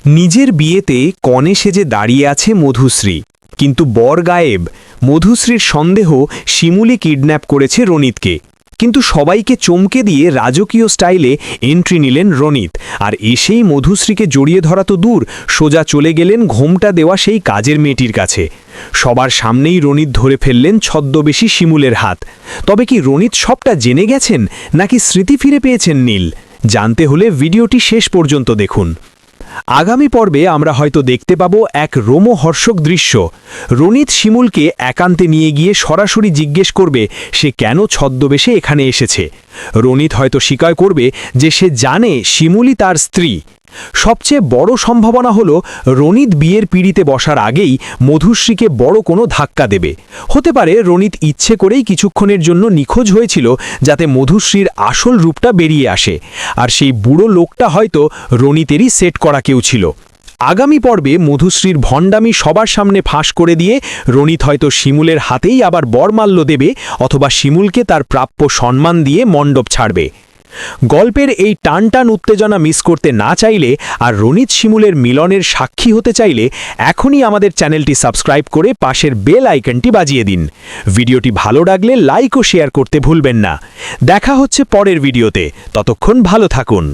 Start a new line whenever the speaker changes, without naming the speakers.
নিজের বিয়েতে কনে সেজে দাঁড়িয়ে আছে মধুশ্রী, কিন্তু বর গায়েব। মধুশ্রীর সন্দেহ শিমুলি কিডন্যাপ করেছে রনিতকে, কিন্তু সবাইকে চমকে দিয়ে রাজকীয় স্টাইলে এন্ট্রি নিলেন রনিত। আর এসেই মধুশ্রীকে জড়িয়ে ধরা তো দূর, সোজা চলে গেলেন ঘোমটা দেওয়া সেই কাজের মেয়েটির কাছে। সবার সামনেই রনিত ধরে ফেললেন ছদ্মবেশী শিমুলের হাত। তবে কি রনিত সবটা জেনে গেছেন, নাকি স্মৃতি ফিরে পেয়েছেন নীল? জানতে হলে ভিডিওটি শেষ পর্যন্ত দেখুন। আগামী পর্বে আমরা হয়তো দেখতে পাব এক রোমহর্ষক দৃশ্য। রনিত শিমুলকে একান্তে নিয়ে গিয়ে সরাসরি জিজ্ঞেস করবে সে কেন ছদ্মবেশে এখানে এসেছে। রনিত হয়তো স্বীকার করবে যে সে জানে শিমুলই তার স্ত্রী। সবচেয়ে বড় সম্ভাবনা হলো রনিত বিয়ের পিঁড়িতে বসার আগেই মধুশ্রীকে বড় কোনো ধাক্কা দেবে। হতে পারে রনিত ইচ্ছে করেই কিছুক্ষণের জন্য নিখোঁজ হয়েছিল, যাতে মধুশ্রীর আসল রূপটা বেরিয়ে আসে। আর সেই বুড়ো লোকটা হয়তো রনিতেরই সেট করা কেউ ছিল। আগামী পর্বে মধুশ্রীর ভণ্ডামি সবার সামনে ফাঁস করে দিয়ে রনিত হয়তো শিমুলের হাতেই আবার বরমাল্য দেবে, অথবা শিমুলকে তার প্রাপ্য সম্মান দিয়ে মণ্ডপ ছাড়বে। গল্পের এই টানটান উত্তেজনা মিস করতে না চাইলে আর রনিত শিমুলের মিলনের সাক্ষী হতে চাইলে এখনই আমাদের চ্যানেলটি সাবস্ক্রাইব করে পাশের বেল আইকনটি বাজিয়ে দিন। ভিডিওটি ভালো লাগলে লাইক ও শেয়ার করতে ভুলবেন না। দেখা হচ্ছে পরের ভিডিওতে, ততক্ষণ ভালো থাকুন।